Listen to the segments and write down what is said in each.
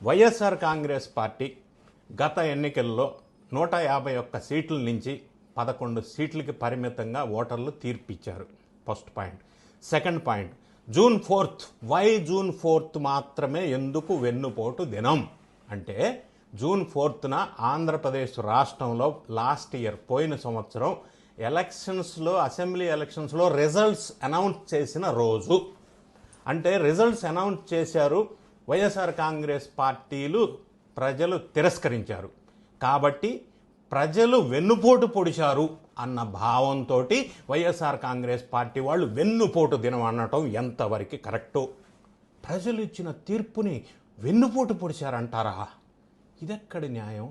YSR Congress party గత ఎన్నికల్లో 151 సీట్ల నుంచి 11 సీట్లకి పరిమితంగా ఓటర్లు తీర్పిచ్చారు. First point. Second point, June 4th why June 4th మాత్రమే ఎందుకు వెన్నుపోటు దినం అంటే, జూన్ 4th ఆంధ్రప్రదేశ్ రాష్ట్రంలో లాస్ట్ ఇయర్ పోయిన సంవత్సరం ఎలక్షన్స్లో, అసెంబ్లీ ఎలక్షన్స్లో రిజల్ట్స్ అనౌన్స్ చేసిన రోజు. అంటే రిజల్ట్స్ అనౌన్స్ చేశారు, వైఎస్ఆర్ కాంగ్రెస్ పార్టీలు ప్రజలు తిరస్కరించారు. కాబట్టి ప్రజలు వెన్నుపోటు పొడిచారు అన్న భావంతో వైఎస్ఆర్ కాంగ్రెస్ పార్టీ వాళ్ళు వెన్నుపోటు దినం అనటం ఎంతవరకు కరెక్టో? ప్రజలు ఇచ్చిన తీర్పుని వెన్నుపోటు పొడిచారంటారా? ఇదెక్కడి న్యాయం?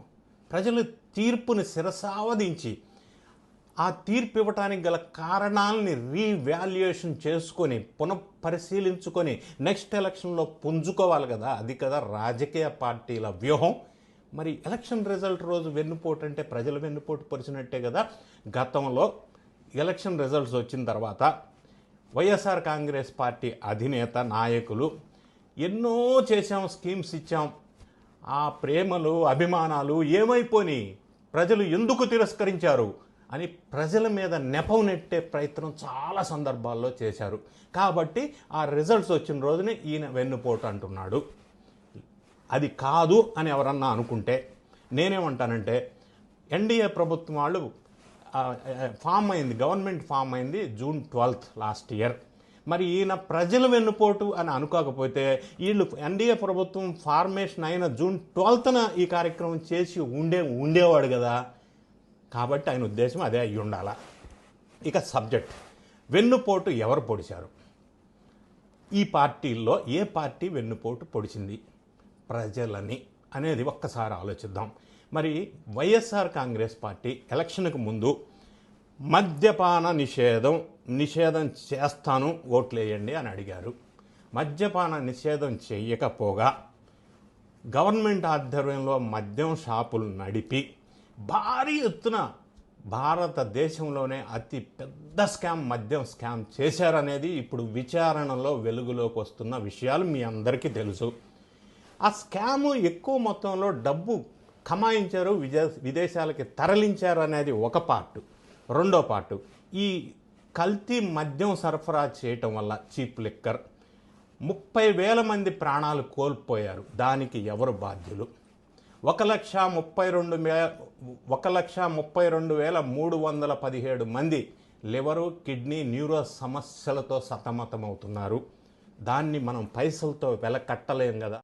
ప్రజలు తీర్పుని శిరసావధించి ఆ తీర్పు ఇవ్వటానికి గల కారణాలని రీవాల్యుయేషన్ చేసుకొని పునఃపరిశీలించుకొని నెక్స్ట్ ఎలక్షన్లో పుంజుకోవాలి కదా. అది కదా రాజకీయ పార్టీల వ్యూహం. మరి ఎలక్షన్ రిజల్ట్ రోజు వెన్నుపోటు అంటే ప్రజలు వెన్నుపోటు పరిచినట్టే కదా. గతంలో ఎలక్షన్ రిజల్ట్స్ వచ్చిన తర్వాత వైఎస్ఆర్ కాంగ్రెస్ పార్టీ అధినేత నాయకులు ఎన్నో చేశాం, స్కీమ్స్ ఇచ్చాం, ఆ ప్రేమలు అభిమానాలు ఏమైపోయి, ప్రజలు ఎందుకు తిరస్కరించారు అని ప్రజల మీద నెపం నెట్టే ప్రయత్నం చాలా సందర్భాల్లో చేశారు. కాబట్టి ఆ రిజల్ట్స్ వచ్చిన రోజునే ఈయన వెన్నుపోటు అంటున్నాడు. అది కాదు అని ఎవరన్నా అనుకుంటే నేనేమంటానంటే, ఎన్డీఏ ప్రభుత్వం వాళ్ళు ఫామ్ అయింది, గవర్నమెంట్ ఫామ్ అయింది June 12th లాస్ట్ ఇయర్. మరి ఈయన ప్రజలు వెన్నుపోటు అని అనుకోకపోతే వీళ్ళు ఎన్డీఏ ప్రభుత్వం ఫార్మేషన్ అయిన June 12th ఈ కార్యక్రమం చేసి ఉండేవాడు కదా. కాబట్టి ఆయన ఉద్దేశం అదే అయ్యి ఉండాలా. ఇక సబ్జెక్ట్, వెన్నుపోటు ఎవరు పొడిచారు? ఈ పార్టీల్లో ఏ పార్టీ వెన్నుపోటు పొడిచింది ప్రజలని అనేది ఒక్కసారి ఆలోచిద్దాం. మరి వైఎస్ఆర్ కాంగ్రెస్ పార్టీ ఎలక్షన్కు ముందు మద్యపాన నిషేధం చేస్తాను, ఓట్లేయండి అని అడిగారు. మద్యపాన నిషేధం చేయకపోగా గవర్నమెంట్ ఆధ్వర్యంలో మద్యం షాపులు నడిపి భారీ ఎత్తున భారతదేశంలోనే అతి పెద్ద స్కామ్, మద్యం స్కామ్ చేశారనేది ఇప్పుడు విచారణలో వెలుగులోకి వస్తున్న విషయాలు మీ అందరికీ తెలుసు. ఆ స్కాము ఎక్కువ మొత్తంలో డబ్బు కమాయించారు, విదేశాలకి తరలించారు అనేది ఒక పార్ట్. రెండో పార్ట్, ఈ కల్తీ మద్యం సరఫరా చేయటం వల్ల చీప్ లిక్కర్ 30,000 మంది ప్రాణాలు కోల్పోయారు. దానికి ఎవరు బాధ్యులు? 1,32,317 మంది లివరు, కిడ్నీ, న్యూరో సమస్యలతో సతమతమవుతున్నారు. దాన్ని మనం పైసలతో వెల కట్టలేం కదా.